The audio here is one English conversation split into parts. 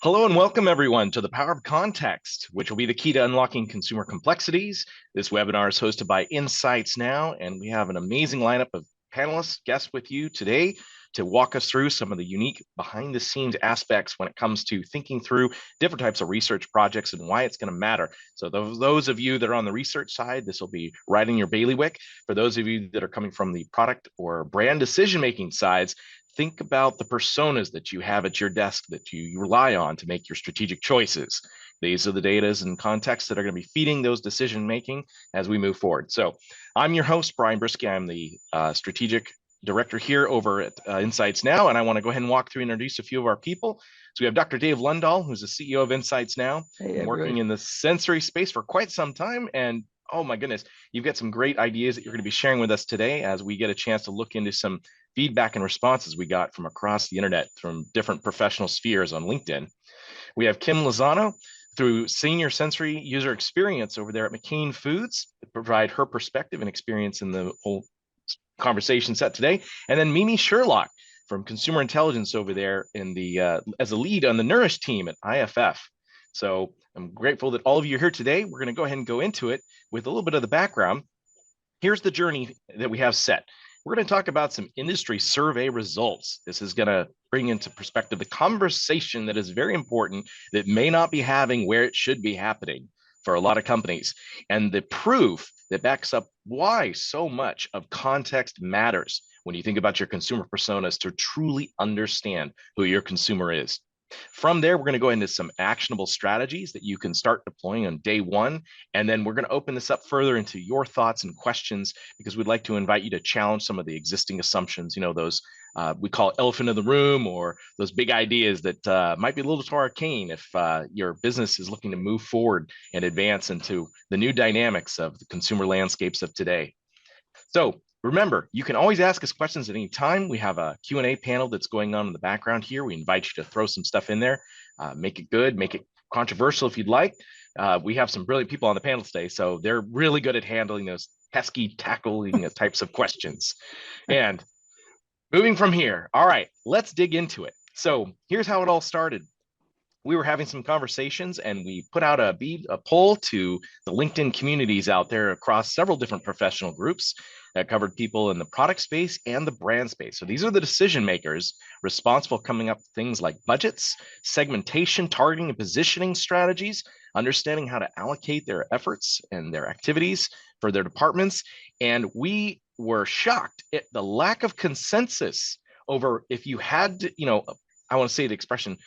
Hello and welcome everyone to the Power of Context, which will be the key to unlocking consumer complexities. This webinar is hosted by Insights Now, and we have an amazing lineup of panelists, guests with you today to walk us through some of the unique behind the scenes aspects when it comes to thinking through different types of research projects and why it's going to matter. So those of you that are on the research side, this will be right in your bailiwick. For those of you that are coming from the product or brand decision-making sides, think about the personas that you have at your desk that you rely on to make your strategic choices. These are the data and contexts that are going to be feeding those decision making as we move forward. So I'm your host, Brian Brisky. I'm the strategic director here over at Insights Now, and I want to go ahead and walk through and introduce a few of our people. So we have Dr. Dave Lundahl, who's the CEO of Insights Now, working in the sensory space for quite some time. And oh my goodness, you've got some great ideas that you're going to be sharing with us today as we get a chance to look into some feedback and responses we got from across the internet from different professional spheres on LinkedIn. We have Kim Lozano through Senior Sensory User Experience over there at McCain Foods to provide her perspective and experience in the whole conversation set today. And then Mimi Sherlock from Consumer Intelligence over there in the as a lead on the Nourish team at IFF. So I'm grateful that all of you are here today. We're going to go ahead and go into it with a little bit of the background. Here's the journey that we have set. We're going to talk about some industry survey results. This is going to bring into perspective the conversation that is very important that may not be having where it should be happening for a lot of companies, and the proof that backs up why so much of context matters when you think about your consumer personas to truly understand who your consumer is. From there, we're going to go into some actionable strategies that you can start deploying on day one. And then we're going to open this up further into your thoughts and questions because we'd like to invite you to challenge some of the existing assumptions, those we call elephant in the room, or those big ideas that might be a little too arcane if your business is looking to move forward and advance into the new dynamics of the consumer landscapes of today. So remember, you can always ask us questions at any time. We have a Q&A panel that's going on in the background here. We invite you to throw some stuff in there, make it good, make it controversial if you'd like. We have some brilliant people on the panel today, so they're really good at handling those pesky tackling types of questions. And moving from here, all right, let's dig into it. So here's how it all started. We were having some conversations and we put out a poll to the LinkedIn communities out there across several different professional groups that covered people in the product space and the brand space. So these are the decision makers responsible for coming up with things like budgets, segmentation, targeting, and positioning strategies, understanding how to allocate their efforts and their activities for their departments. And we were shocked at the lack of consensus over if you had to, I want to say the expression,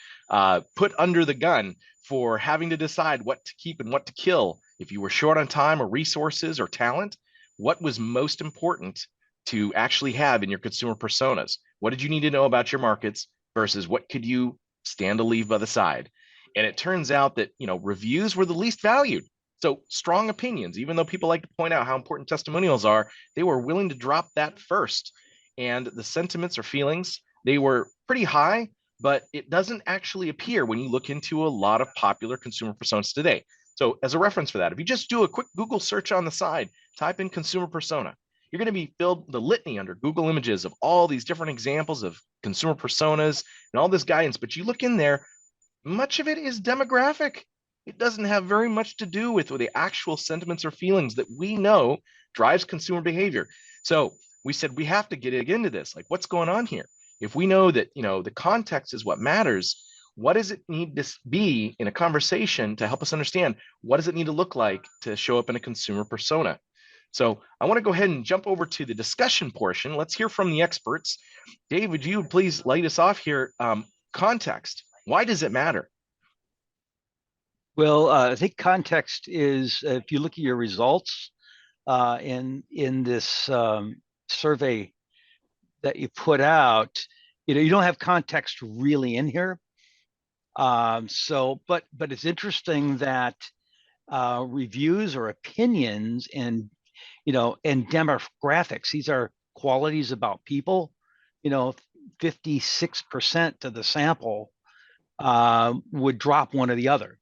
put under the gun for having to decide what to keep and what to kill. If you were short on time or resources or talent, what was most important to actually have in your consumer personas? What did you need to know about your markets versus what could you stand to leave by the side? And it turns out that, reviews were the least valued. So strong opinions, even though people like to point out how important testimonials are, they were willing to drop that first. And the sentiments or feelings, they were pretty high, but it doesn't actually appear when you look into a lot of popular consumer personas today. So as a reference for that, if you just do a quick Google search on the side, type in consumer persona, you're going to be filled the litany under Google Images of all these different examples of consumer personas and all this guidance. But you look in there, much of it is demographic. It doesn't have very much to do with the actual sentiments or feelings that we know drives consumer behavior. So we said we have to get into this. Like, what's going on here? If we know that, the context is what matters, what does it need to be in a conversation to help us understand what does it need to look like to show up in a consumer persona? So I want to go ahead and jump over to the discussion portion. Let's hear from the experts. Dave, would you please light us off here? Context, why does it matter? Well, I think context is, if you look at your results in this survey that you put out, you don't have context really in here. But it's interesting that reviews or opinions and demographics, these are qualities about people. 56% of the sample would drop one or the other.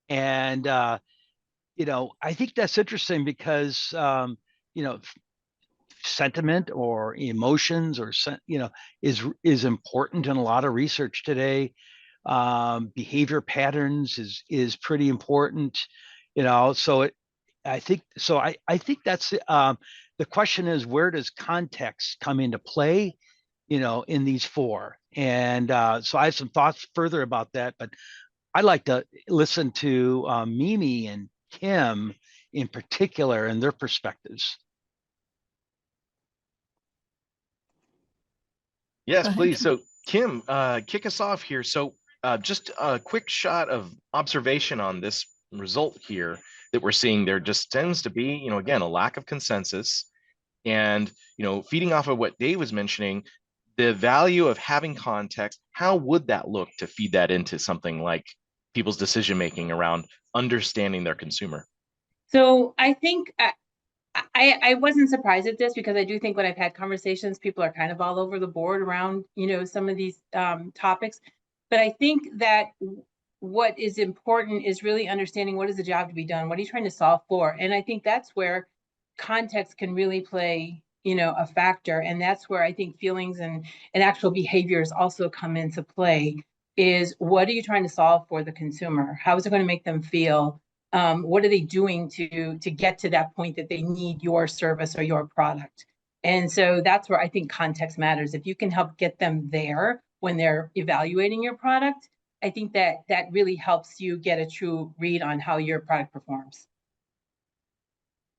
And I think that's interesting because sentiment or emotions or is important in a lot of research today. Behavior patterns is pretty important, so I think so. I think that's the question is, where does context come into play, in these four? And so I have some thoughts further about that, but I'd like to listen to Mimi and Kim in particular and their perspectives. Yes, Go ahead. please. So Kim, kick us off here. So just a quick shot of observation on this result here that we're seeing. There just tends to be, again, a lack of consensus. And, feeding off of what Dave was mentioning, the value of having context, how would that look to feed that into something like people's decision making around understanding their consumer? So I think I wasn't surprised at this, because I do think when I've had conversations, people are kind of all over the board around, some of these topics. But I think that what is important is really understanding what is the job to be done. What are you trying to solve for? And I think that's where context can really play, a factor. And that's where I think feelings and actual behaviors also come into play. Is what are you trying to solve for the consumer? How is it going to make them feel? What are they doing to get to that point that they need your service or your product? And so that's where I think context matters. If you can help get them there when they're evaluating your product, I think that really helps you get a true read on how your product performs.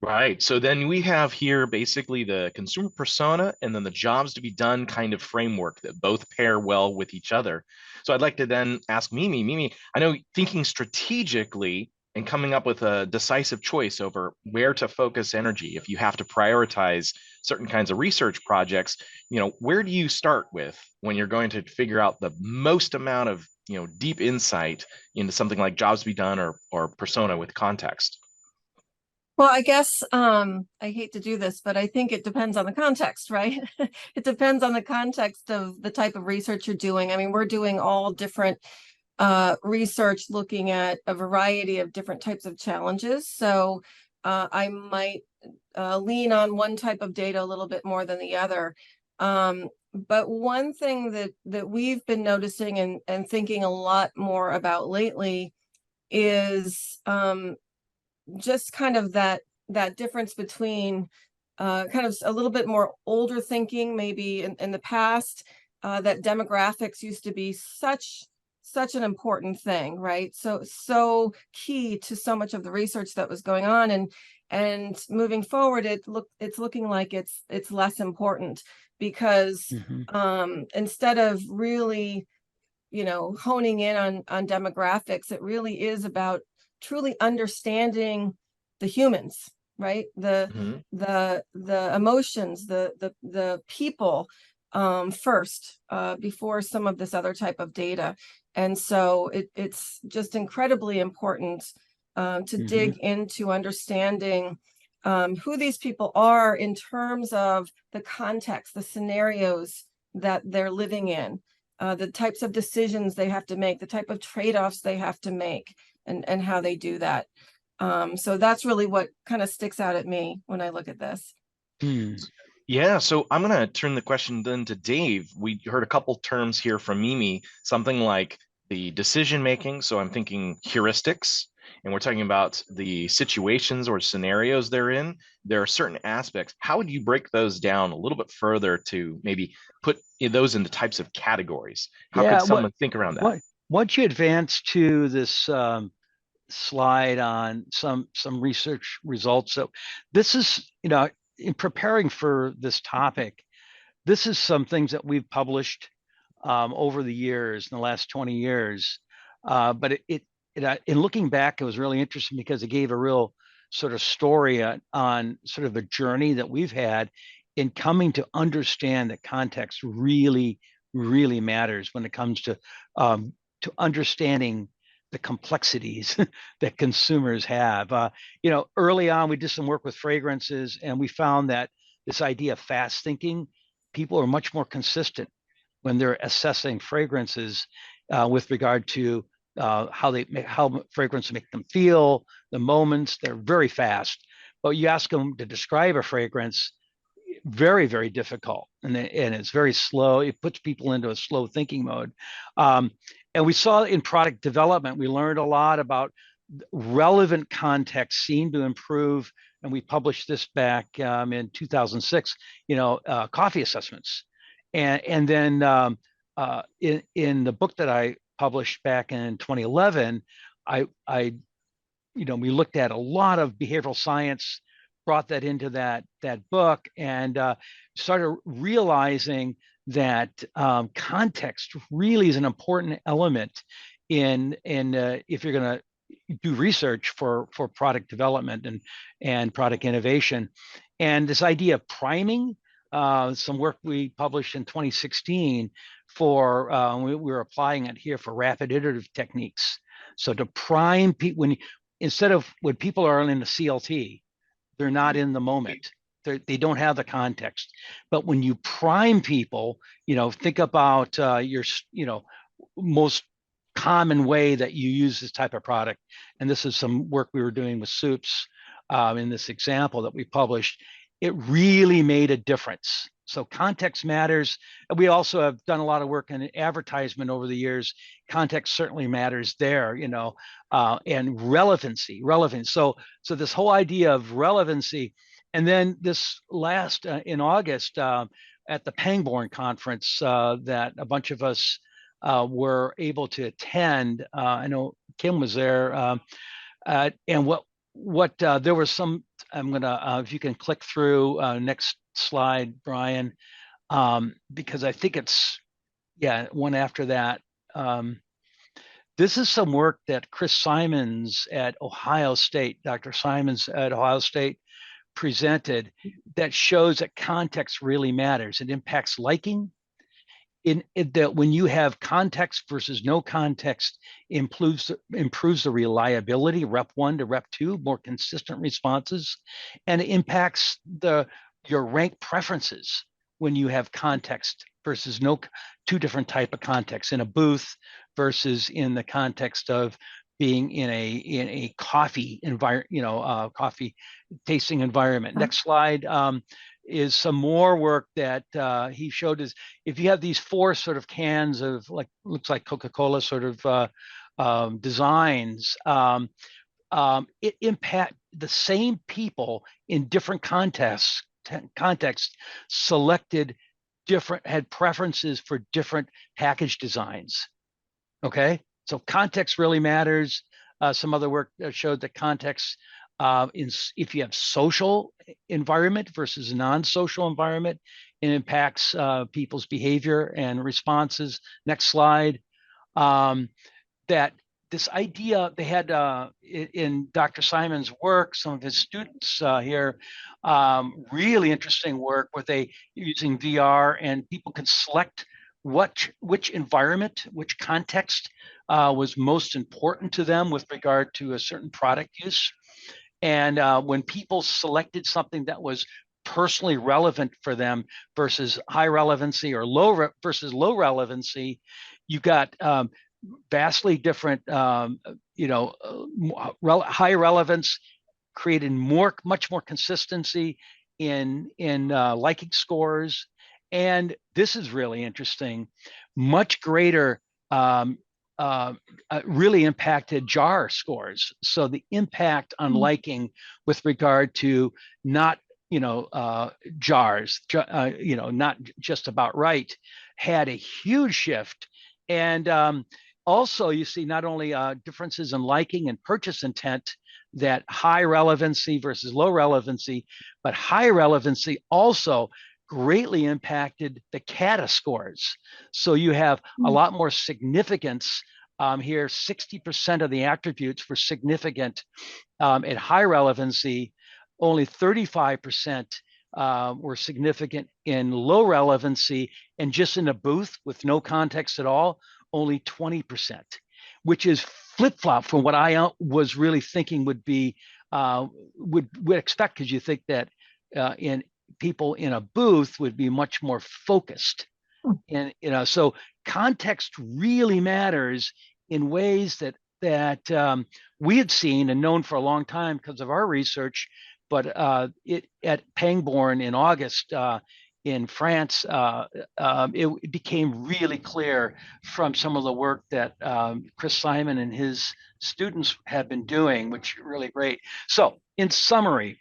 Right. So then we have here basically the consumer persona and then the jobs to be done kind of framework that both pair well with each other. So I'd like to then ask Mimi. Mimi, I know thinking strategically and coming up with a decisive choice over where to focus energy, if you have to prioritize certain kinds of research projects, where do you start with when you're going to figure out the most amount of, deep insight into something like jobs to be done or persona with context? Well, I guess I hate to do this, but I think it depends on the context, right? It depends on the context of the type of research you're doing. I mean, we're doing all different research looking at a variety of different types of challenges. So I might lean on one type of data a little bit more than the other. But one thing that we've been noticing and thinking a lot more about lately is just kind of that difference between kind of a little bit more older thinking, maybe in the past, that demographics used to be such an important thing, right? So key to so much of the research that was going on, and moving forward, it's looking like it's less important, because instead of really, honing in on demographics, it really is about truly understanding the humans, right? The emotions, the people first, before some of this other type of data. And so it's just incredibly important to dig into understanding who these people are in terms of the context, the scenarios that they're living in, the types of decisions they have to make, the type of trade-offs they have to make, and how they do that. So that's really what kind of sticks out at me when I look at this. Yeah, so I'm going to turn the question then to Dave. We heard a couple terms here from Mimi, something like the decision making. So I'm thinking heuristics, and we're talking about the situations or scenarios they're in. There are certain aspects. How would you break those down a little bit further to maybe put those into types of categories? How could someone think around that? Once you advance to this slide on some research results, so this is, in preparing for this topic, this is some things that we've published over the years, in the last 20 years. But in looking back, it was really interesting because it gave a real sort of story on sort of a journey that we've had in coming to understand that context really, really matters when it comes to understanding the complexities that consumers have. Early on, we did some work with fragrances, and we found that this idea of fast thinking, people are much more consistent when they're assessing fragrances with regard to how fragrances make them feel, the moments. They're very fast. But you ask them to describe a fragrance, very, very difficult, and it's very slow. It puts people into a slow thinking mode. And we saw in product development, we learned a lot about relevant context seemed to improve. And we published this back in 2006, coffee assessments. And then in the book that I published back in 2011, we looked at a lot of behavioral science, brought that into that book, and started realizing that context really is an important element in if you're going to do research for product development and product innovation. And this idea of priming, some work we published in 2016 for we were applying it here for rapid iterative techniques. So to prime people, instead of when people are in the CLT, they're not in the moment. They don't have the context. But when you prime people, think about your most common way that you use this type of product. And this is some work we were doing with Soups in this example that we published. It really made a difference. So context matters. We also have done a lot of work in advertisement over the years. Context certainly matters there, and relevancy. So this whole idea of relevancy. And then this last in August at the Pangborn conference that a bunch of us were able to attend. I know Kim was there, and what there was some. I'm gonna if you can click through next slide, Brian, because I think it's one after that. This is some work that Chris Simons at Ohio State, Dr. Simons at Ohio State, presented that shows that context really matters. It impacts liking. That when you have context versus no context, improves the reliability, rep 1 to rep 2, more consistent responses, and it impacts your rank preferences when you have context versus two different type of context in a booth versus in the context of being in a coffee environment, coffee tasting environment. Next slide. Is some more work that he showed is if you have these 4 sort of cans of looks like Coca-Cola sort of designs, it impact the same people in different contexts selected had preferences for different package designs. Okay, so context really matters. Some other work showed that context if you have social environment versus non-social environment, it impacts people's behavior and responses. Next slide. That this idea they had in Dr. Simon's work, some of his students here, really interesting work where they using VR and people could select which environment, which context was most important to them with regard to a certain product use. And when people selected something that was personally relevant for them versus high relevancy or low relevancy, you got vastly different, high relevance created much more consistency in liking scores. And this is really interesting, much greater really impacted JAR scores. So the impact on liking with regard to not, JARs, not just about right, had a huge shift. And also you see not only differences in liking and purchase intent, that high relevancy versus low relevancy, but high relevancy also greatly impacted the CATA scores. So you have a lot more significance here. 60% of the attributes were significant at high relevancy. Only 35% were significant in low relevancy, and just in a booth with no context at all, only 20%, which is flip-flop from what I was really thinking would be would expect, because you think that in people in a booth would be much more focused. And so context really matters in ways that we had seen and known for a long time because of our research, but at Pangbourne in August in France, it became really clear from some of the work that Chris Simon and his students have been doing, which is really great. So in summary,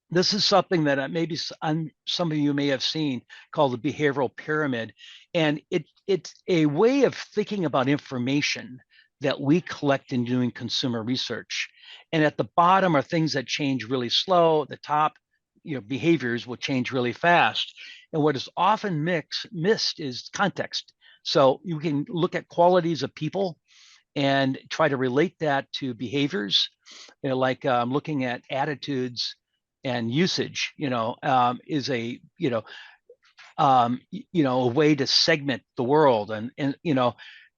this is something that maybe some of you may have seen called the behavioral pyramid. And it's a way of thinking about information that we collect in doing consumer research. And at the bottom are things that change really slow. At the top, behaviors will change really fast. And what is often missed is context. So you can look at qualities of people and try to relate that to behaviors, like looking at attitudes and usage, is a a way to segment the world,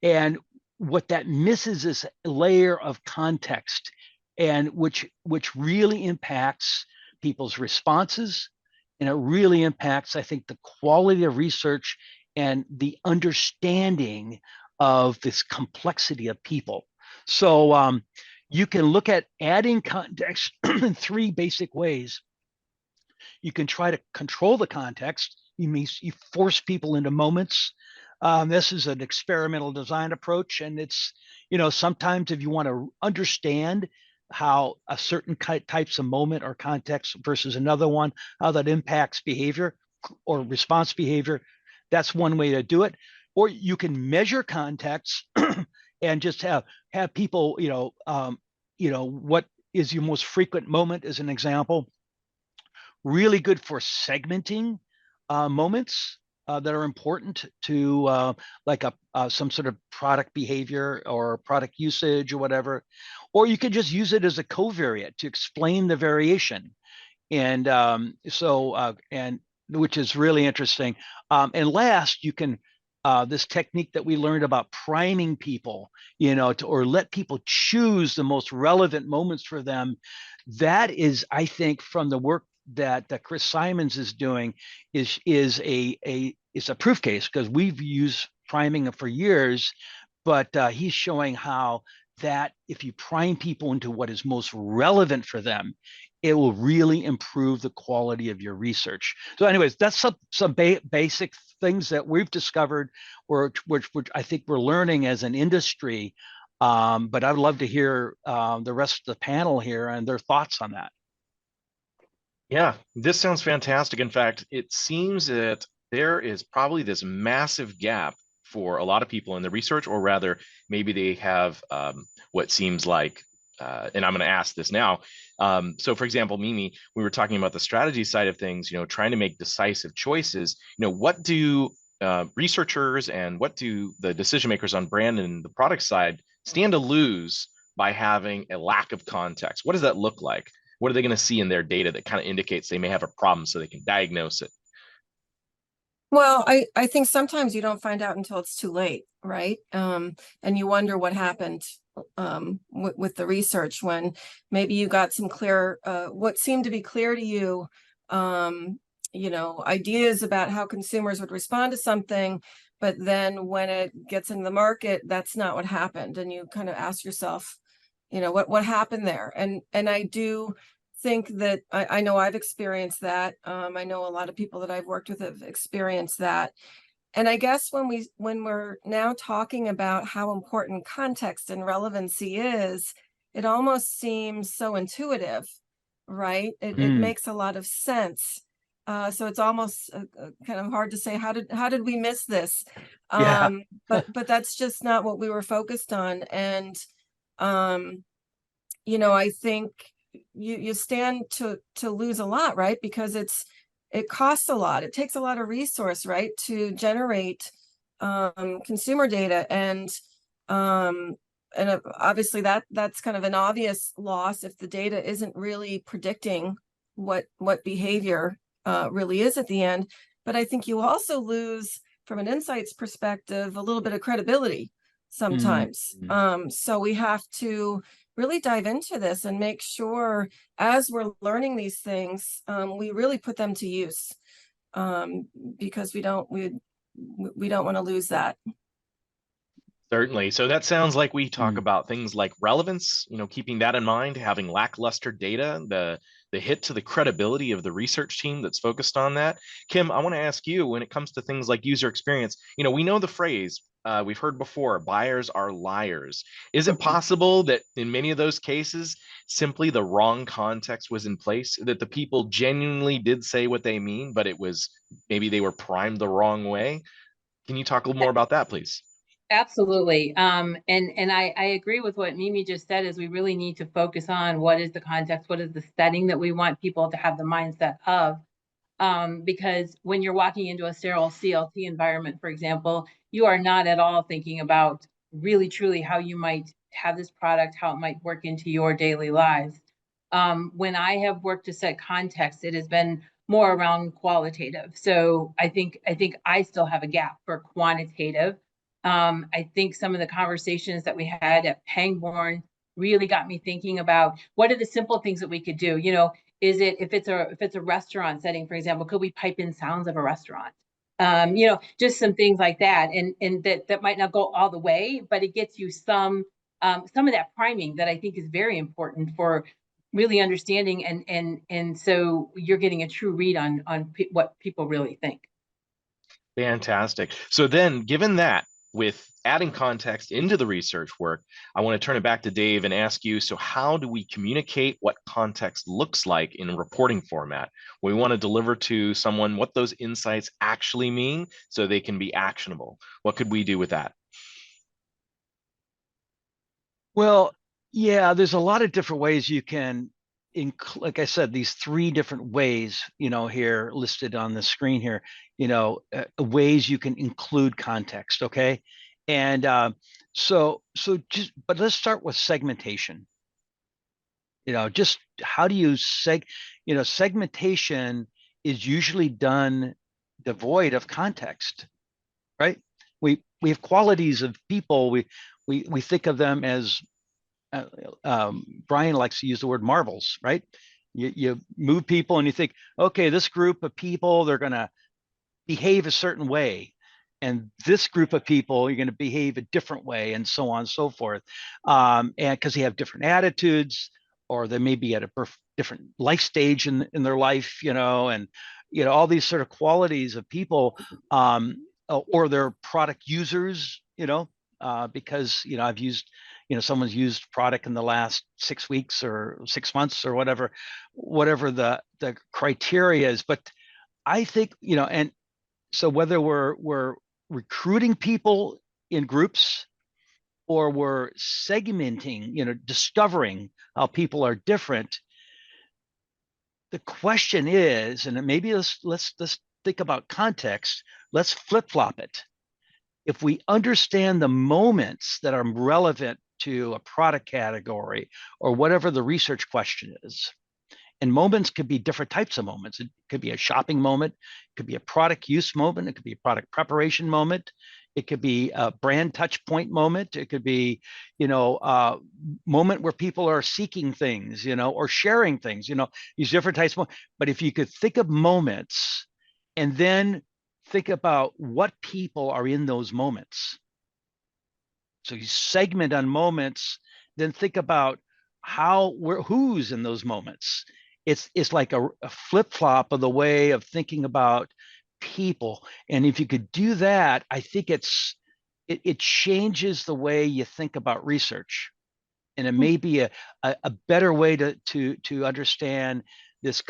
and what that misses is a layer of context, and which really impacts people's responses, and it really impacts, I think, the quality of research and the understanding of this complexity of people. So you can look at adding context in three basic ways. You can try to control the context. You force people into moments. This is an experimental design approach, and it's, sometimes if you want to understand how a certain types of moment or context versus another one, how that impacts behavior or response behavior, that's one way to do it. Or you can measure context and just have people, what is your most frequent moment as an example. Really good for segmenting moments that are important to like some sort of product behavior or product usage or whatever. Or you could just use it as a covariate to explain the variation. And and which is really interesting. And last, you can this technique that we learned about priming people, or let people choose the most relevant moments for them. That is, I think, from the work that Chris Simons is doing, is a proof case, because we've used priming for years, but he's showing how that if you prime people into what is most relevant for them, it will really improve the quality of your research. So anyways, that's some basic things that we've discovered, which I think we're learning as an industry. But I'd love to hear the rest of the panel here and their thoughts on that. Yeah, this sounds fantastic. In fact, it seems that there is probably this massive gap for a lot of people in the research, or rather, maybe they have what seems like, and I'm going to ask this now. So for example, Mimi, we were talking about the strategy side of things, trying to make decisive choices. What do researchers and what do the decision makers on brand and the product side stand to lose by having a lack of context? What does that look like? What are they going to see in their data that kind of indicates they may have a problem so they can diagnose it? Well, I think sometimes you don't find out until it's too late, right? And you wonder what happened with the research, when maybe you got some clear, what seemed to be clear to you, ideas about how consumers would respond to something, but then when it gets in the market, that's not what happened. And you kind of ask yourself, what happened there? And I do think that I know I've experienced that. I know a lot of people that I've worked with have experienced that. And I guess when we're now talking about how important context and relevancy is, it almost seems so intuitive, right? It makes a lot of sense. So it's almost kind of hard to say, how did we miss this? Yeah. But that's just not what we were focused on. And I think you stand to lose a lot, right? Because it costs a lot. It takes a lot of resource, right, to generate consumer data, and obviously that's kind of an obvious loss if the data isn't really predicting what behavior really is at the end. But I think you also lose, from an insights perspective, a little bit of credibility sometimes. So we have to really dive into this and make sure, as we're learning these things, we really put them to use, because we don't want to lose that. Certainly. So that sounds like we talk Mm. about things like relevance, keeping that in mind, having lackluster data, the hit to the credibility of the research team that's focused on that. Kim, I want to ask you, when it comes to things like user experience, we know the phrase we've heard before, buyers are liars. Is it possible that in many of those cases, simply the wrong context was in place, that the people genuinely did say what they mean, but it was maybe they were primed the wrong way? Can you talk a little more about that, please? Absolutely. And I agree with what Mimi just said, is we really need to focus on what is the context, what is the setting that we want people to have the mindset of. Because when you're walking into a sterile CLT environment, for example, you are not at all thinking about really truly how you might have this product, how it might work into your daily lives. When I have worked to set context, it has been more around qualitative. So I think I still have a gap for quantitative. I think some of the conversations that we had at Pangborn really got me thinking about what are the simple things that we could do. Is it, if it's a restaurant setting, for example, could we pipe in sounds of a restaurant? Just some things like that, and that might not go all the way, but it gets you some of that priming that I think is very important for really understanding, and so you're getting a true read on what people really think. Fantastic. So then, given that, with adding context into the research work, I want to turn it back to Dave and ask you, so how do we communicate what context looks like in a reporting format? We want to deliver to someone what those insights actually mean so they can be actionable. What could we do with that? Well, yeah, there's a lot of different ways you can like I said, these three different ways, here listed on the screen here, ways you can include context. Okay. And but let's start with segmentation. Just how do you segmentation is usually done devoid of context, right? We have qualities of people. We think of them as Brian likes to use the word marbles, right? You move people and you think, okay, this group of people, they're going to behave a certain way. And this group of people, you're going to behave a different way, and so on and so forth. And because they have different attitudes, or they may be at a different life stage in their life, and all these sort of qualities of people, or they're product users, because I've used, someone's used product in the last 6 weeks or 6 months or whatever the criteria is. But I think, and so whether we're recruiting people in groups, or we're segmenting, discovering how people are different, the question is, and maybe let's think about context. Let's flip-flop it. If we understand the moments that are relevant to a product category or whatever the research question is, and moments could be different types of moments. It could be a shopping moment, it could be a product use moment, it could be a product preparation moment, it could be a brand touch point moment, it could be, a moment where people are seeking things, or sharing things, these different types of moments. But if you could think of moments and then think about what people are in those moments. So you segment on moments, then think about who's in those moments. It's like a flip-flop of the way of thinking about people. And if you could do that, I think it changes the way you think about research. And it may be a better way to understand this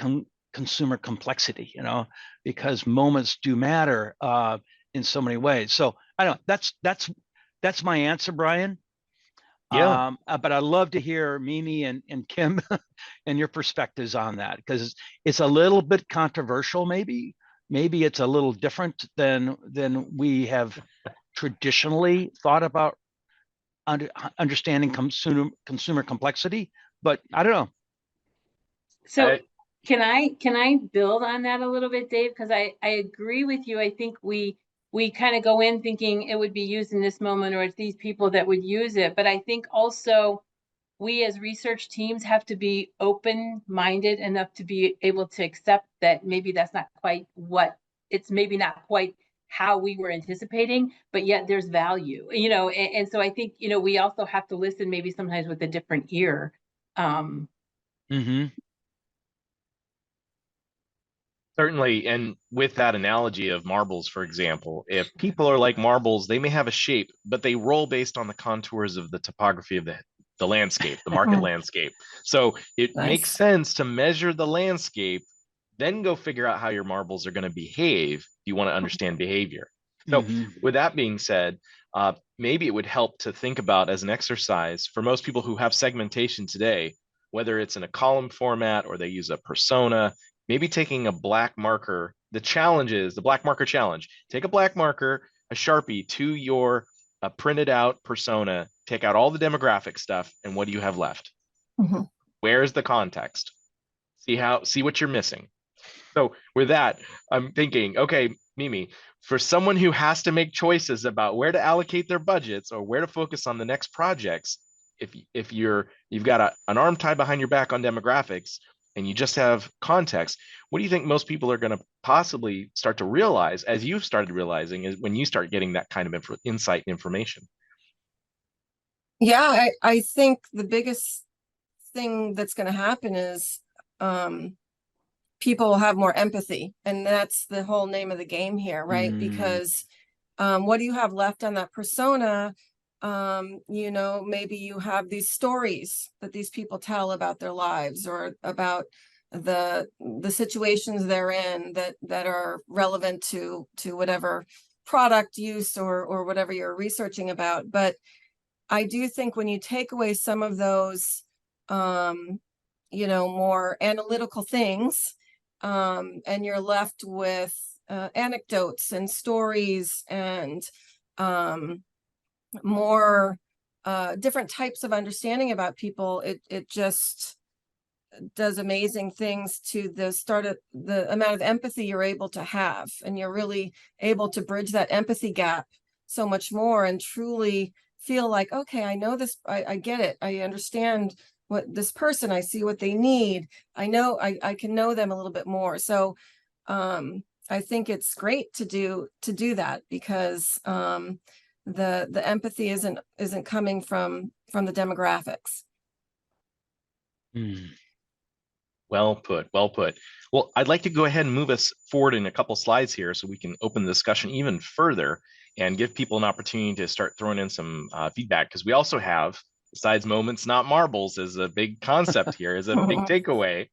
consumer complexity, because moments do matter in so many ways. So I don't know, that's my answer, Brian. Yeah. But I'd love to hear Mimi and Kim and your perspectives on that, because it's a little bit controversial. Maybe it's a little different than we have traditionally thought about understanding consumer complexity. But I don't know. So can I build on that a little bit, Dave? Because I agree with you. I think we kind of go in thinking it would be used in this moment, or it's these people that would use it. But I think also we as research teams have to be open-minded enough to be able to accept that maybe that's not quite what it's maybe not quite how we were anticipating, but yet there's value, you know, and so I think, you know, we also have to listen maybe sometimes with a different ear. Certainly, and with that analogy of marbles, for example, if people are like marbles, they may have a shape, but they roll based on the contours of the topography of the landscape, the market landscape. So it makes Nice. sense to measure the landscape, then go figure out how your marbles are going to behave if you want to understand behavior. So with that being said, maybe it would help to think about as an exercise for most people who have segmentation today, whether it's in a column format or they use a persona, maybe taking a black marker. The challenge is the black marker challenge. Take a black marker, a Sharpie to your printed out persona, take out all the demographic stuff, and what do you have left? Mhm. Where's the context? See what you're missing. So with that, I'm thinking, okay, Mimi, for someone who has to make choices about where to allocate their budgets or where to focus on the next projects, if you've got an arm tied behind your back on demographics and you just have context, what do you think most people are going to possibly start to realize, as you've started realizing, is when you start getting that kind of insight and information? Yeah, I think the biggest thing that's going to happen is people will have more empathy, and that's the whole name of the game here, right? Because what do you have left on that persona? You know, maybe you have these stories that these people tell about their lives or about the situations they're in that are relevant to whatever product use or whatever you're researching about. But I do think when you take away some of those you know, more analytical things, and you're left with anecdotes and stories and more different types of understanding about people, it just does amazing things to the amount of empathy you're able to have, and you're really able to bridge that empathy gap so much more and truly feel like, okay, I know this, I get it, I understand what this person, I see what they need, I know I can know them a little bit more. So I think it's great to do that, because the empathy isn't coming from the demographics. Well put, well put. Well, I'd like to go ahead and move us forward in a couple slides here so we can open the discussion even further and give people an opportunity to start throwing in some feedback, because we also have, besides moments, not marbles, is a big concept here, is a big takeaway.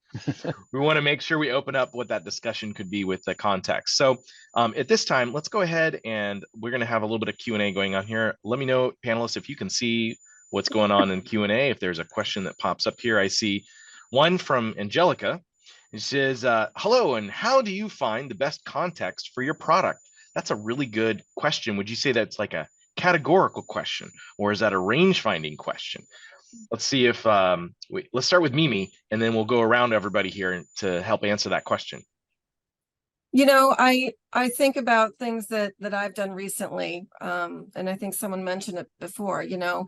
We want to make sure we open up what that discussion could be with the context. So at this time, let's go ahead and we're going to have a little bit of Q&A going on here. Let me know, panelists, if you can see what's going on in Q&A. If there's a question that pops up here, I see one from Angelica. It says, hello, and how do you find the best context for your product? That's a really good question. Would you say that's like a categorical question, or is that a range finding question? Let's see if let's start with Mimi, and then we'll go around everybody here to help answer that question. You know, I think about things that I've done recently, and I think someone mentioned it before, you know,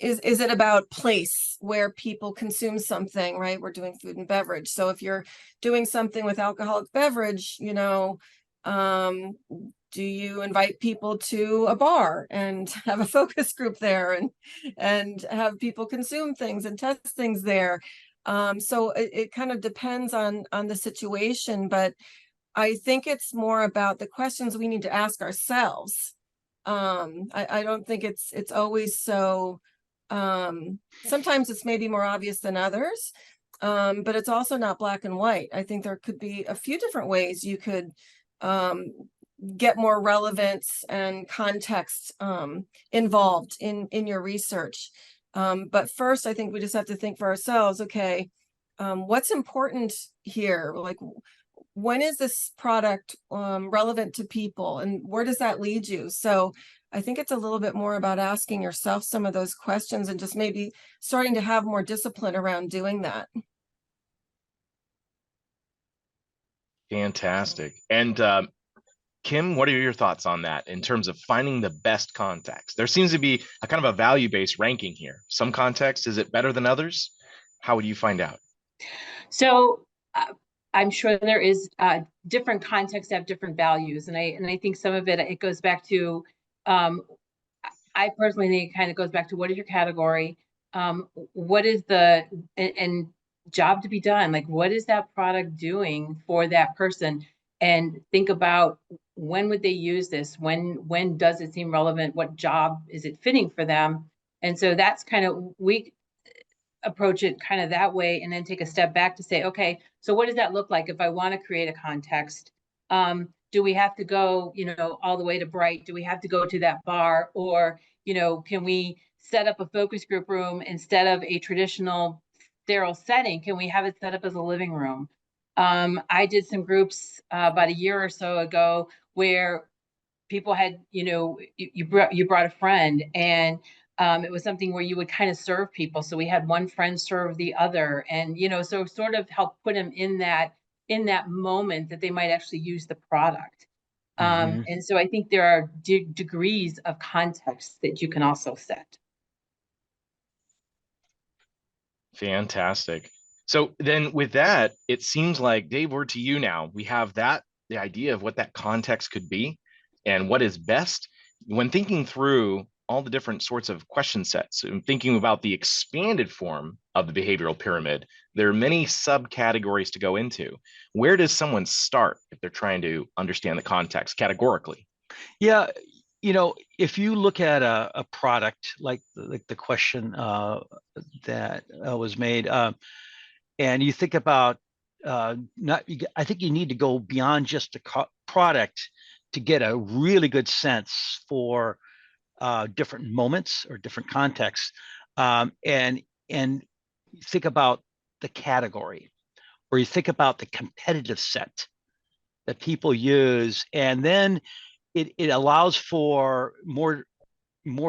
is it about place where people consume something, right? We're doing food and beverage. So if you're doing something with alcoholic beverage, you know, do you invite people to a bar and have a focus group there and have people consume things and test things there? So it kind of depends on the situation, but I think it's more about the questions we need to ask ourselves. I don't think it's always so, sometimes it's maybe more obvious than others, but it's also not black and white. I think there could be a few different ways you could get more relevance and context involved in your research. But first, I think we just have to think for ourselves, okay, what's important here? Like, when is this product relevant to people, and where does that lead you? So I think it's a little bit more about asking yourself some of those questions and just maybe starting to have more discipline around doing that. Fantastic. And Kim, what are your thoughts on that in terms of finding the best context? There seems to be a kind of a value-based ranking here. Some context, is it better than others? How would you find out? So I'm sure there is different contexts have different values, and I think some of it goes back to I personally think it kind of goes back to what is your category, what is the and job to be done, like what is that product doing for that person, and think about when would they use this, when does it seem relevant, what job is it fitting for them, and so that's kind of we approach it kind of that way, and then take a step back to say, okay, so what does that look like if I want to create a context? Do we have to go, all the way to Bright? Do we have to go to that bar? Or, can we set up a focus group room instead of a traditional sterile setting? Can we have it set up as a living room? I did some groups about a year or so ago where people had, you brought a friend, and it was something where you would kind of serve people. So we had one friend serve the other, and so sort of help put them in that moment that they might actually use the product. And so I think there are degrees of context that you can also set. Fantastic. So then with that, it seems like, Dave, we're to you now. We have the idea of what that context could be and what is best. When thinking through all the different sorts of question sets and thinking about the expanded form of the behavioral pyramid, there are many subcategories to go into. Where does someone start if they're trying to understand the context categorically? Yeah, if you look at a product like the question that was made, and you think about I think you need to go beyond just the product to get a really good sense for different moments or different contexts, and think about the category, or you think about the competitive set that people use, and then it allows for more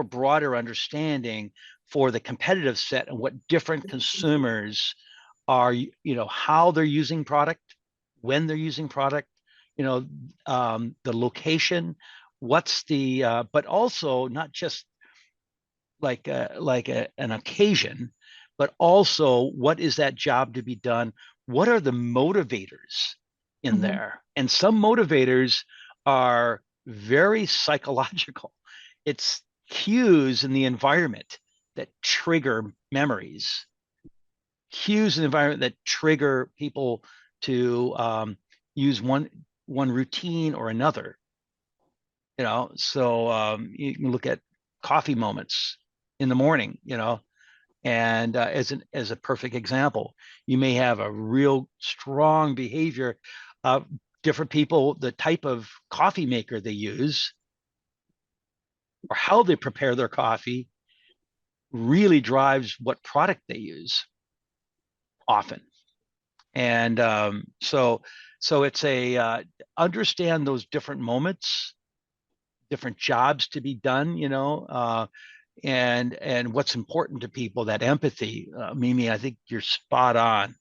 broader understanding for the competitive set and what different consumers are, how they're using product, when they're using product, the location, what's the but also not just like an occasion, but also what is that job to be done, what are the motivators in there, and some motivators are very psychological. It's cues in the environment that trigger memories, cues in the environment that trigger people to use one routine or another. So you can look at coffee moments in the morning, and as a perfect example, you may have a real strong behavior. Different people, the type of coffee maker they use or how they prepare their coffee really drives what product they use often. And so it's understand those different moments, different jobs to be done, and what's important to people, that empathy. Mimi, I think you're spot on.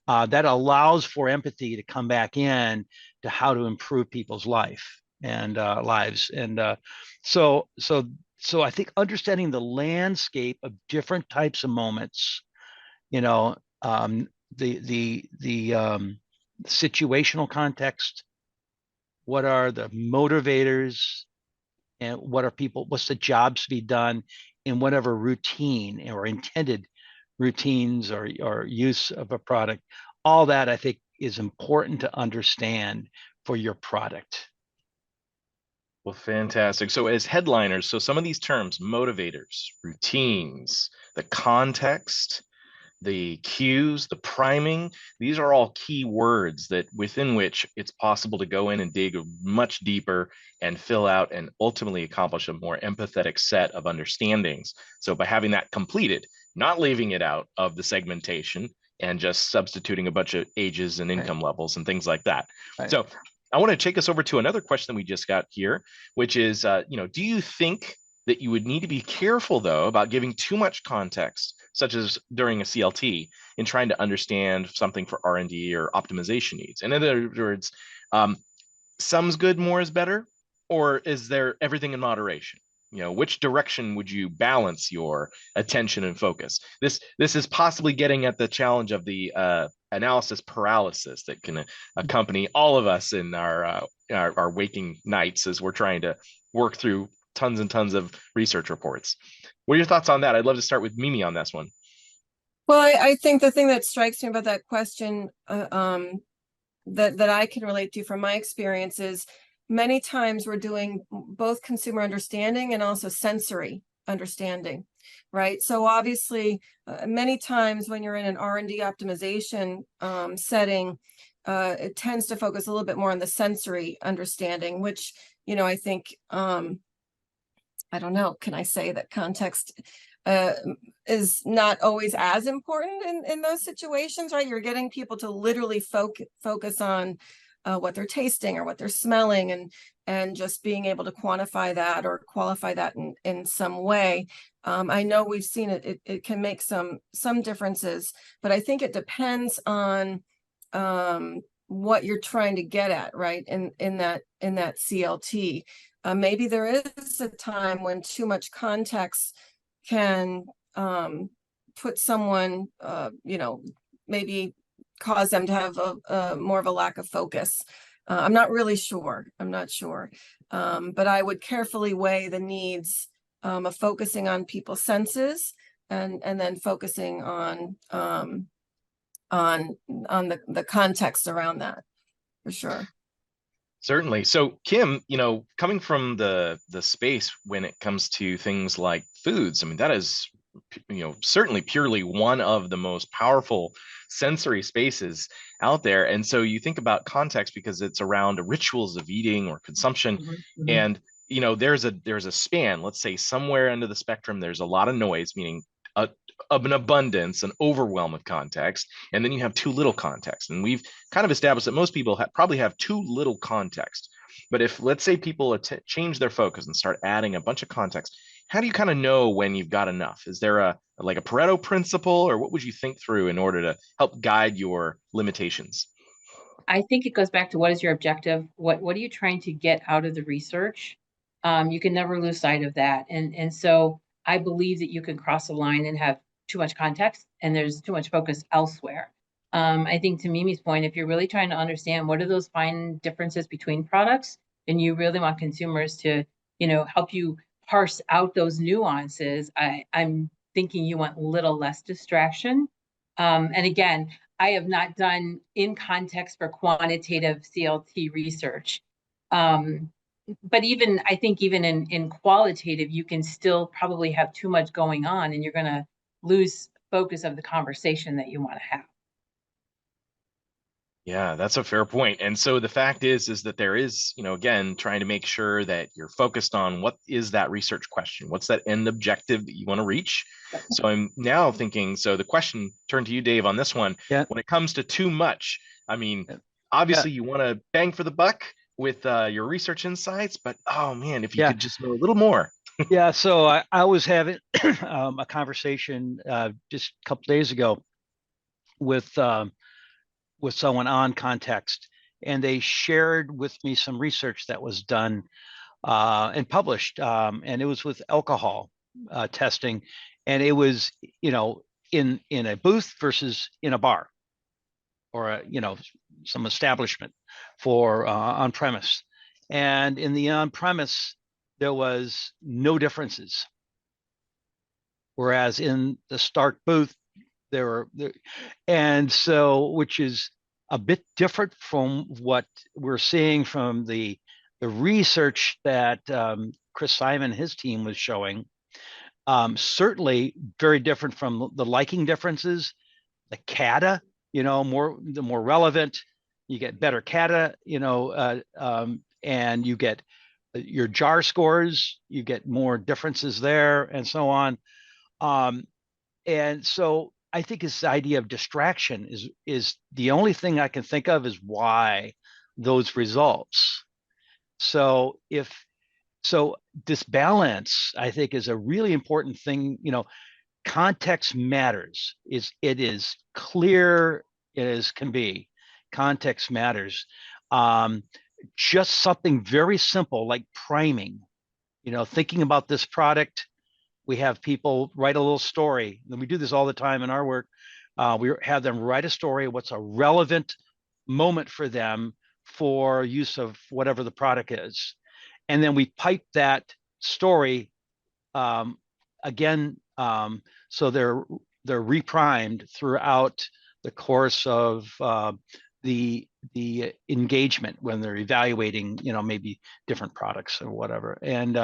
That allows for empathy to come back in to how to improve people's life and lives. And so I think understanding the landscape of different types of moments, the situational context, what are the motivators, and what's the jobs to be done in whatever routine or intended routines or use of a product. All that I think is important to understand for your product. Well, fantastic. So as headliners, so some of these terms, motivators, routines, the context, the cues, the priming, these are all key words that within which it's possible to go in and dig much deeper and fill out and ultimately accomplish a more empathetic set of understandings. So by having that completed, not leaving it out of the segmentation and just substituting a bunch of ages and income levels and things like that. Right. So I want to take us over to another question that we just got here, which is, do you think that you would need to be careful, though, about giving too much context, such as during a CLT, in trying to understand something for R&D or optimization needs? In other words, some's good, more is better, or is there everything in moderation? which direction would you balance your attention and focus? This is possibly getting at the challenge of the analysis paralysis that can accompany all of us in our waking nights as we're trying to work through tons and tons of research reports. What are your thoughts on that? I'd love to start with Mimi on this one. Well, I think the thing that strikes me about that question that I can relate to from my experience is many times we're doing both consumer understanding and also sensory understanding, right? So obviously, many times when you're in an R&D optimization setting, it tends to focus a little bit more on the sensory understanding, which, I think, I don't know, can I say that context is not always as important in those situations, right? You're getting people to literally focus on what they're tasting or what they're smelling, and just being able to quantify that or qualify that in some way. I know we've seen it can make some differences, but I think it depends on what you're trying to get at, right? In that CLT. Maybe there is a time when too much context can put someone, maybe cause them to have a more of a lack of focus. I'm not really sure. I'm not sure. But I would carefully weigh the needs of focusing on people's senses and then focusing on the context around that, for sure. Certainly. So Kim, coming from the space when it comes to things like foods, I mean, that is, certainly purely one of the most powerful sensory spaces out there. And so you think about context because it's around rituals of eating or consumption. Mm-hmm. And, there's a span, let's say somewhere under the spectrum, there's a lot of noise, meaning of an abundance, an overwhelm of context, and then you have too little context. And we've kind of established that most people probably have too little context. But if, let's say, people change their focus and start adding a bunch of context, how do you kind of know when you've got enough? Is there a Pareto principle, or what would you think through in order to help guide your limitations? I think it goes back to, what is your objective? What are you trying to get out of the research? You can never lose sight of that. And so I believe that you can cross a line and have too much context and there's too much focus elsewhere. I think, to Mimi's point, if you're really trying to understand what are those fine differences between products, and you really want consumers to, help you parse out those nuances, I'm thinking you want a little less distraction. And again, I have not done in context for quantitative CLT research. But I think even in qualitative, you can still probably have too much going on and you're going to lose focus of the conversation that you want to have. Yeah, that's a fair point. And so the fact is that there is, again, trying to make sure that you're focused on what is that research question? What's that end objective that you want to reach? So I'm now thinking, so the question turned to you, Dave, on this one. Yeah. When it comes to too much, I mean, obviously you want to bang for the buck with your research insights, but oh man, if you could just know a little more. Yeah, so I was having a conversation just a couple days ago with someone on context, and they shared with me some research that was done and published, and it was with alcohol testing, and it was in a booth versus in a bar or some establishment for on premise, and in the on premise there was no differences, whereas in the Stark booth there, and so, which is a bit different from what we're seeing from the research that Chris Simon and his team was showing. Certainly very different from the liking differences, the CATA, the more relevant, you get better CATA, and you get your JAR scores, you get more differences there, and so on. And so I think this idea of distraction is the only thing I can think of is why those results. So this balance, I think, is a really important thing. Context matters. It is clear as can be. Context matters. Just something very simple like priming thinking about this product. We have people write a little story, and we do this all the time in our work. We have them write a story, what's a relevant moment for them for use of whatever the product is. And then we pipe that story again, so they're reprimed throughout the course of the engagement when they're evaluating, maybe different products or whatever. And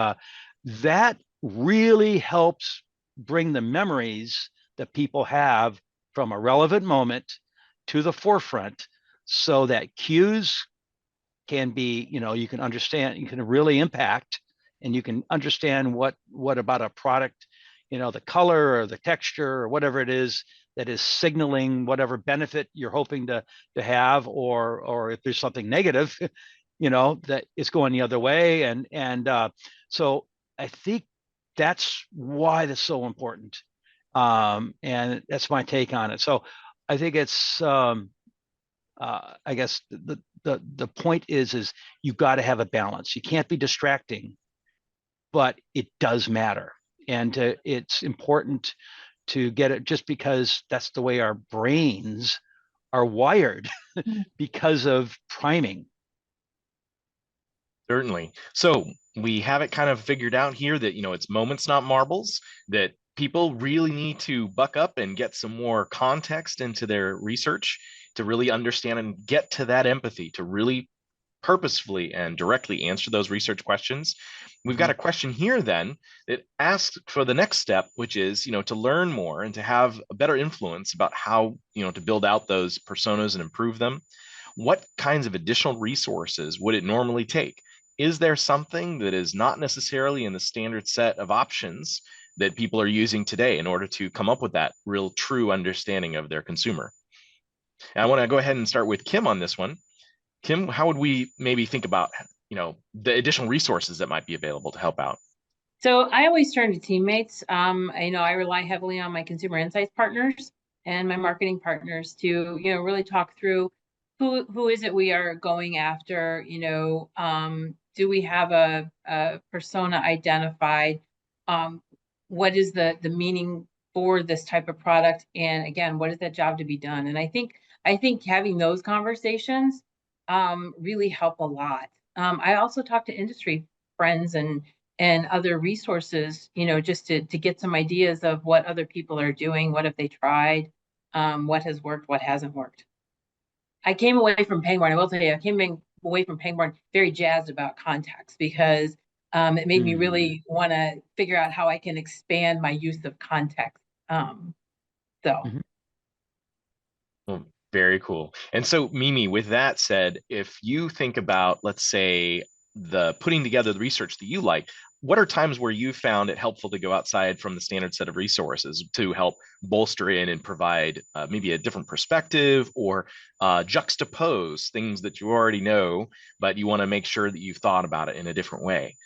that really helps bring the memories that people have from a relevant moment to the forefront, so that cues can be, you can understand, you can really impact, and you can understand what about a product, the color or the texture or whatever it is that is signaling whatever benefit you're hoping to have, or if there's something negative, that is going the other way. And so I think that's why that's so important. And that's my take on it. So I think it's, I guess the point is you've got to have a balance. You can't be distracting, but it does matter. And it's important to get it, just because that's the way our brains are wired because of priming. Certainly. So we have it kind of figured out here that, it's moments, not marbles, that people really need to buck up and get some more context into their research to really understand and get to that empathy, to really purposefully and directly answer those research questions. We've got a question here then that asks for the next step, which is, to learn more and to have a better influence about how, to build out those personas and improve them. What kinds of additional resources would it normally take? Is there something that is not necessarily in the standard set of options that people are using today in order to come up with that real true understanding of their consumer? And I want to go ahead and start with Kim on this one. Kim, how would we maybe think about, the additional resources that might be available to help out? So I always turn to teammates. I rely heavily on my consumer insights partners and my marketing partners to, really talk through who is it we are going after. Do we have a persona identified? What is the meaning for this type of product? And again, what is that job to be done? And I think having those conversations really help a lot. I also talk to industry friends and other resources, just to get some ideas of what other people are doing, what have they tried, what has worked, what hasn't worked. I came away from Pangborn, I will tell you, I came away from Pangborn very jazzed about context, because it made me really want to figure out how I can expand my use of context. Well, very cool. And so, Mimi, with that said, if you think about, let's say, the putting together the research that you like, what are times where you found it helpful to go outside from the standard set of resources to help bolster in and provide maybe a different perspective, or juxtapose things that you already know, but you want to make sure that you've thought about it in a different way?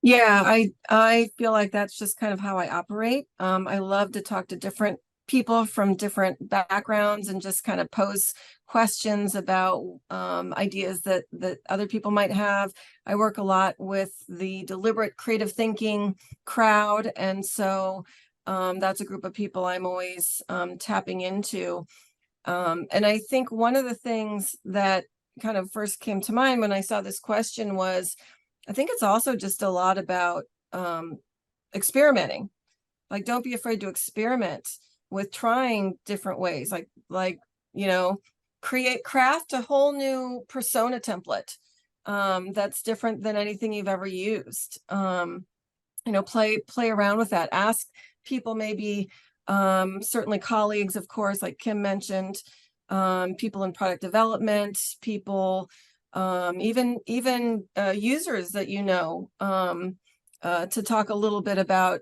Yeah, I feel like that's just kind of how I operate. I love to talk to different people from different backgrounds and just kind of pose questions about ideas that other people might have. I work a lot with the deliberate creative thinking crowd, and so that's a group of people I'm always tapping into. And I think one of the things that kind of first came to mind when I saw this question was, I think it's also just a lot about experimenting. Like, don't be afraid to experiment with trying different ways, like craft a whole new persona template that's different than anything you've ever used. Play around with that. Ask people, maybe certainly colleagues, of course, like Kim mentioned, people in product development, people even users that to talk a little bit about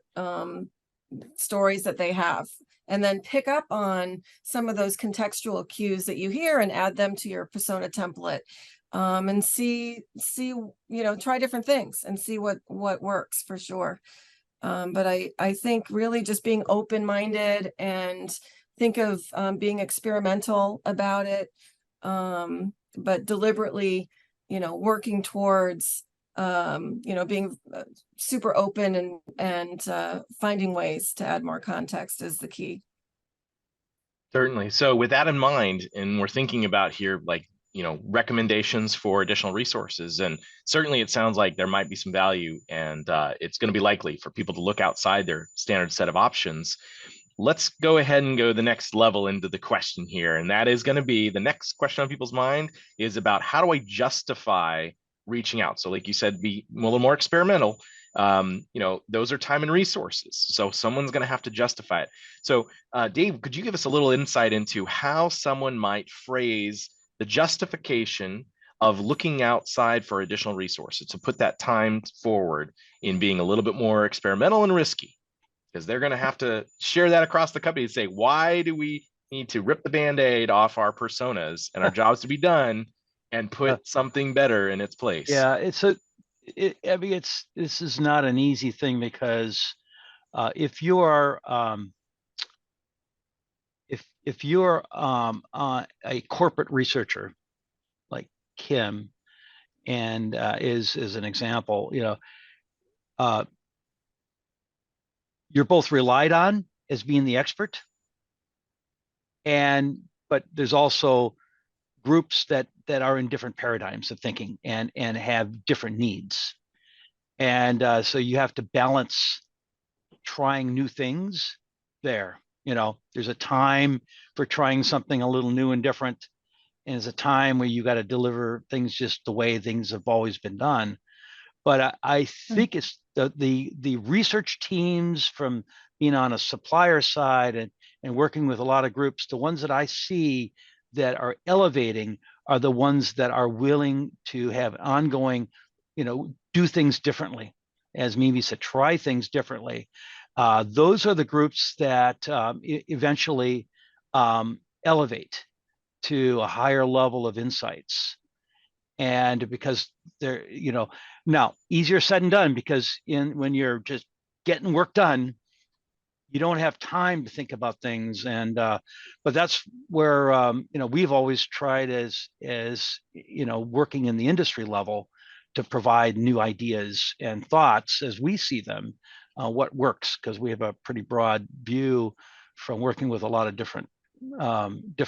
stories that they have, and then pick up on some of those contextual cues that you hear and add them to your persona template, and see try different things and see what works for sure. But I think really just being open-minded and think of being experimental about it, but deliberately, working towards being super open and finding ways to add more context is the key. Certainly. So with that in mind, and we're thinking about here, like, recommendations for additional resources, and certainly it sounds like there might be some value, and it's going to be likely for people to look outside their standard set of options. Let's go ahead and go the next level into the question here. And that is going to be the next question on people's mind is about how do I justify reaching out? So like you said, be a little more experimental. Those are time and resources. So someone's going to have to justify it. So Dave, could you give us a little insight into how someone might phrase the justification of looking outside for additional resources, to put that time forward in being a little bit more experimental and risky? Because they're going to have to share that across the company and say, why do we need to rip the Band-Aid off our personas and our jobs to be done and put something better in its place? Yeah, this is not an easy thing, because if you are if you're a corporate researcher like Kim, and is an example, you're both relied on as being the expert, but there's also groups that are in different paradigms of thinking and have different needs, and so you have to balance trying new things there. There's a time for trying something a little new and different, and there's a time where you got to deliver things just the way things have always been done. But I think it's the research teams, from being on a supplier side and working with a lot of groups, the ones that I see that are elevating are the ones that are willing to have ongoing, do things differently. As Mimi said, try things differently. Those are the groups that eventually elevate to a higher level of insights. And because they're, now easier said than done, because when you're just getting work done, you don't have time to think about things. And but that's where we've always tried as working in the industry level to provide new ideas and thoughts as we see them, what works, because we have a pretty broad view from working with a lot of different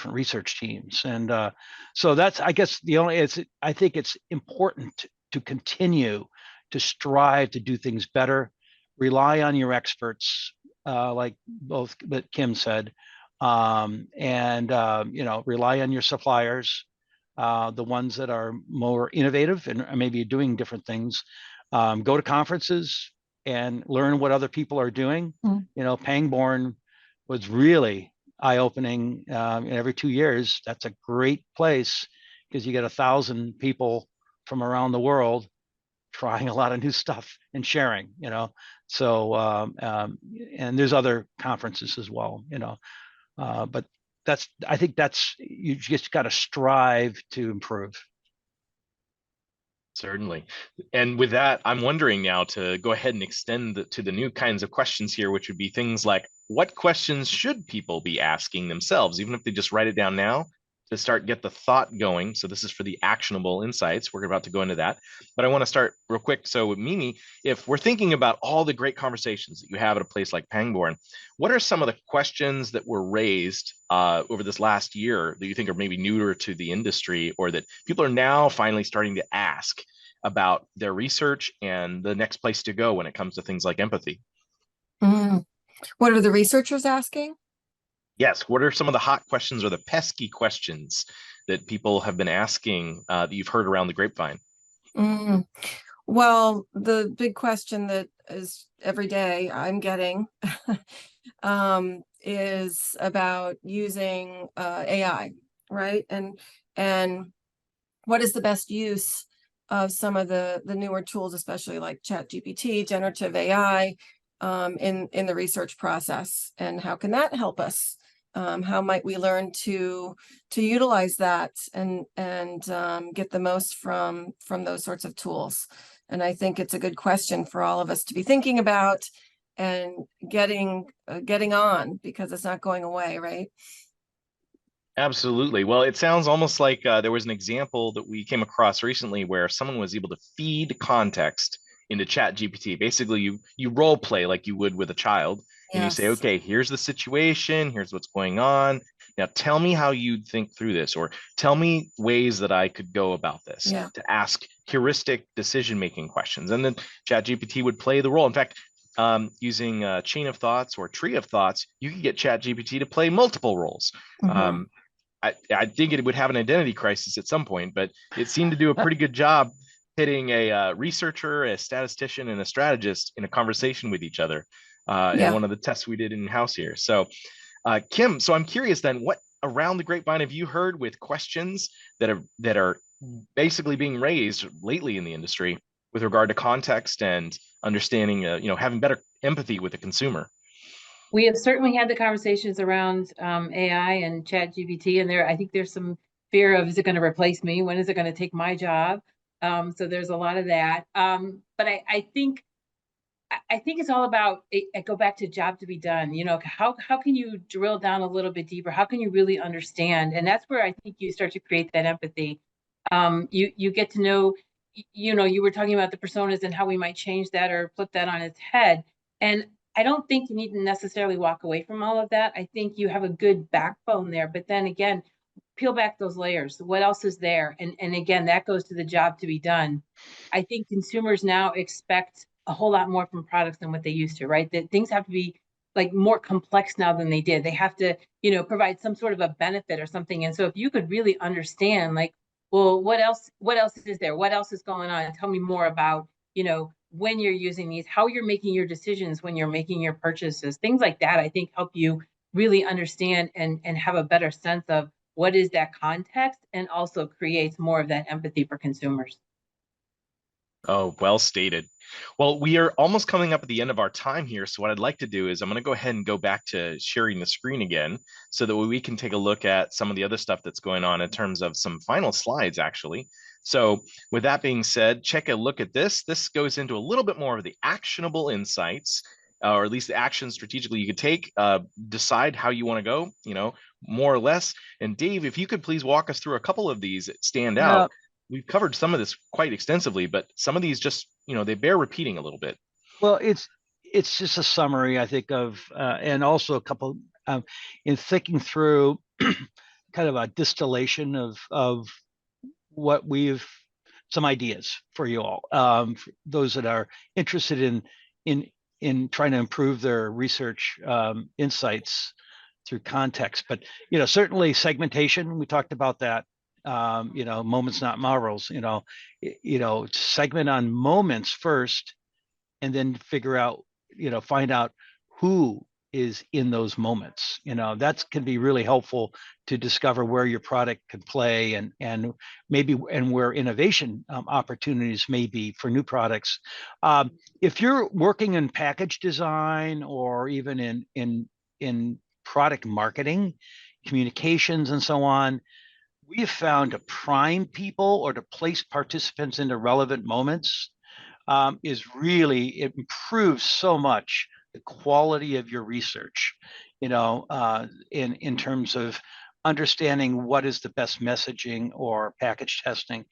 research teams. And so that's, I guess, I think it's important to continue to strive to do things better, rely on your experts, like both that Kim said, and rely on your suppliers, the ones that are more innovative and maybe doing different things. Go to conferences and learn what other people are doing. Pangborn was really eye-opening. Every 2 years, that's a great place, because you get 1,000 people from around the world trying a lot of new stuff and sharing. So and there's other conferences as well. But I think you just got to strive to improve. Certainly. And with that, I'm wondering now to go ahead and extend to the new kinds of questions here, which would be things like, what questions should people be asking themselves, even if they just write it down now, to get the thought going? So this is for the actionable insights. We're about to go into that, but I want to start real quick. So with Mimi, if we're thinking about all the great conversations that you have at a place like Pangborn, what are some of the questions that were raised over this last year that you think are maybe newer to the industry, or that people are now finally starting to ask about their research and the next place to go when it comes to things like empathy? What are the researchers asking? Yes. What are some of the hot questions or the pesky questions that people have been asking that you've heard around the grapevine? Well, the big question that is every day I'm getting is about using AI, right? And what is the best use of some of the newer tools, especially like ChatGPT, generative AI, in the research process, and how can that help us? How might we learn to utilize that and get the most from those sorts of tools? And I think it's a good question for all of us to be thinking about and getting on, because it's not going away, right? Absolutely. Well, it sounds almost like there was an example that we came across recently where someone was able to feed context into Chat GPT. Basically, you role play like you would with a child, and you say, Yes. okay, here's the situation, here's what's going on. Now tell me how you'd think through this, or tell me ways that I could go about this, Yeah. to ask heuristic decision-making questions. And then Chat GPT would play the role. In fact, using chain of thoughts or tree of thoughts, you could get Chat GPT to play multiple roles. Mhm. I think it would have an identity crisis at some point, but it seemed to do a pretty good job hitting a researcher, a statistician, and a strategist in a conversation with each other in Yeah. one of the tests we did in house here. So, Kim, so I'm curious then, what around the grapevine have you heard with questions that are basically being raised lately in the industry with regard to context and understanding, having better empathy with the consumer? We have certainly had the conversations around AI and Chat GPT, and I think there's some fear of, is it going to replace me? When is it going to take my job? So there's a lot of that. But I think it's all about, I go back to job to be done. How can you drill down a little bit deeper? How can you really understand? And that's where I think you start to create that empathy. You get to know, you were talking about the personas and how we might change that or flip that on its head. And I don't think you need to necessarily walk away from all of that. I think you have a good backbone there. But then again, peel back those layers. What else is there? And again, that goes to the job to be done. I think consumers now expect a whole lot more from products than what they used to, right? That things have to be like more complex now than they did. They have to, provide some sort of a benefit or something. And so if you could really understand, like, well, what else is there? What else is going on? Tell me more about, when you're using these, how you're making your decisions when you're making your purchases, things like that, I think help you really understand and have a better sense of what is that context, and also creates more of that empathy for consumers. Oh, well stated. Well, we are almost coming up at the end of our time here. So what I'd like to do is I'm going to go ahead and go back to sharing the screen again so that we can take a look at some of the other stuff that's going on in terms of some final slides, actually. So with that being said, check a look at this. This goes into a little bit more of the actionable insights, or at least the action strategically you could take, decide how you want to go, more or less. And Dave, if you could please walk us through a couple of these that stand Yeah. out. We've covered some of this quite extensively, but some of these just, they bear repeating a little bit. Well, it's just a summary, I think, of and also a couple in thinking through kind of a distillation of what some ideas for you all, for those that are interested in trying to improve their research insights through context. But certainly segmentation, we talked about that. Moments not marvels. Segment on moments first, and then figure out, find out who is in those moments. That can be really helpful to discover where your product can play, and maybe where innovation opportunities may be for new products. If you're working in package design, or even in product marketing, communications, and so on, we have found to prime people or to place participants into relevant moments it improves so much the quality of your research, in terms of understanding what is the best messaging or package testing.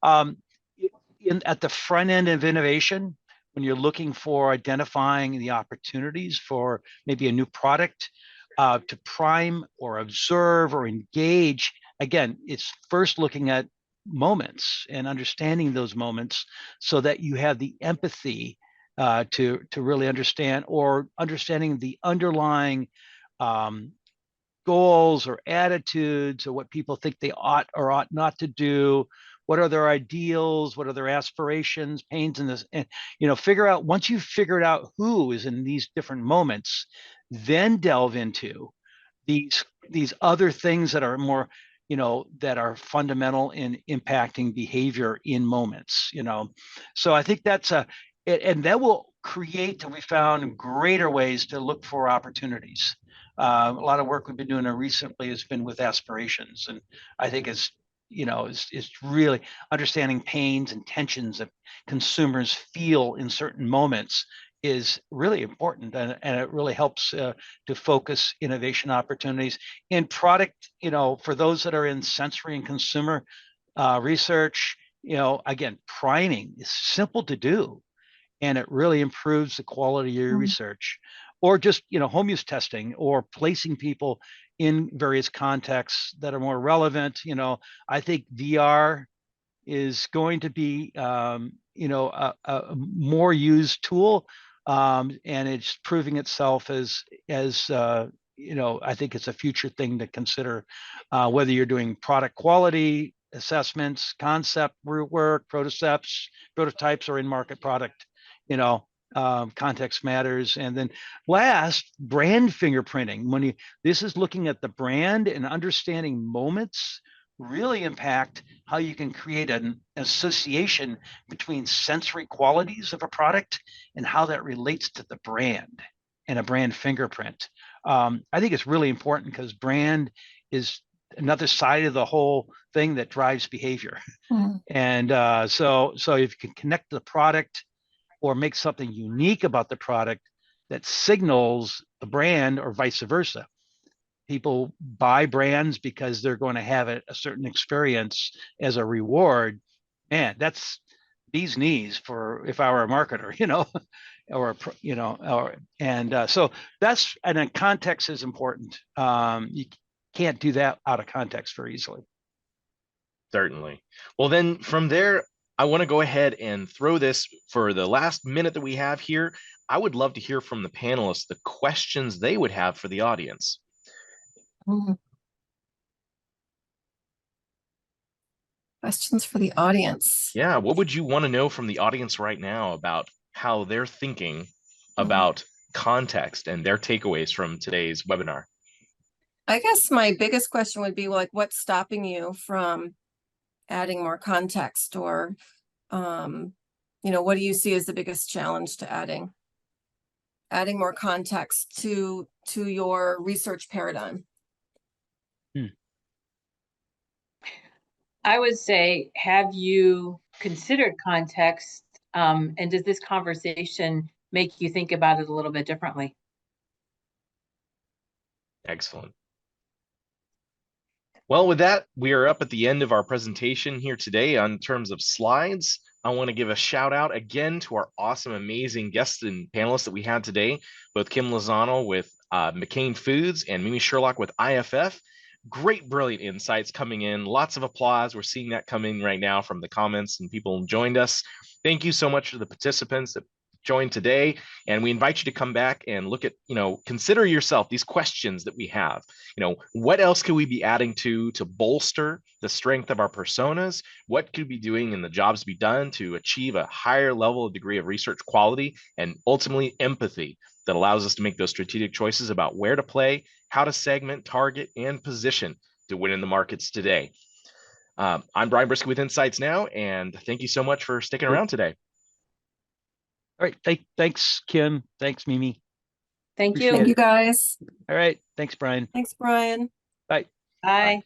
At the front end of innovation, when you're looking for identifying the opportunities for maybe a new product, to prime or observe or engage, again, it's first looking at moments and understanding those moments so that you have the empathy to really understand, or understanding the underlying goals or attitudes, or what people think they ought or ought not to do. What are their ideals? What are their aspirations, pains in this? And figure out, once you've figured out who is in these different moments, then delve into these other things that are more, that are fundamental in impacting behavior in moments. So I think and that will create, we found, greater ways to look for opportunities. A lot of work we've been doing recently has been with aspirations, and I think is really understanding pains and tensions that consumers feel in certain moments is really important, and it really helps to focus innovation opportunities in product. For those that are in sensory and consumer research, again, priming is simple to do, and it really improves the quality of your research. Or just home use testing, or placing people in various contexts that are more relevant. I think VR is going to be a more used tool, and it's proving itself as I think it's a future thing to consider, whether you're doing product quality assessments, concept work, prototypes, or in market product. Context matters. And then last, brand fingerprinting. This is looking at the brand and understanding moments really impact how you can create an association between sensory qualities of a product and how that relates to the brand and a brand fingerprint. I think it's really important because brand is another side of the whole thing that drives behavior. And so if you can connect the product or make something unique about the product that signals the brand, or vice versa. People buy brands because they're going to have a certain experience as a reward. Man, that's bee's knees for if I were a marketer, so that's, and then context is important. You can't do that out of context very easily. Certainly. Well, then from there, I want to go ahead and throw this for the last minute that we have here. I would love to hear from the panelists the questions they would have for the audience. Questions for the audience. Yeah, what would you want to know from the audience right now about how they're thinking about context and their takeaways from today's webinar? I guess my biggest question would be like, what's stopping you from adding more context, or what do you see as the biggest challenge to adding more context to your research paradigm? I would say, have you considered context, and does this conversation make you think about it a little bit differently? Excellent. Well, with that, we are up at the end of our presentation here today on terms of slides. I want to give a shout out again to our awesome, amazing guests and panelists that we had today, both Kim Lozano with McCain Foods and Mimi Sherlock with IFF. Great, brilliant insights coming in. Lots of applause. We're seeing that coming right now from the comments and people who joined us. Thank you so much to the participants that joined today. And we invite you to come back and look at, consider yourself these questions that we have. What else could we be adding to bolster the strength of our personas? What could we be doing in the jobs to be done to achieve a higher level of degree of research quality and ultimately empathy that allows us to make those strategic choices about where to play, how to segment, target, and position to win in the markets today. I'm Brian Brisky with Insights Now, and thank you so much for sticking around today. All right. Thanks, Kim. Thanks, Mimi. Thank Appreciate you. Thank you, guys. All right. Thanks, Brian. Thanks, Brian. Bye. Bye.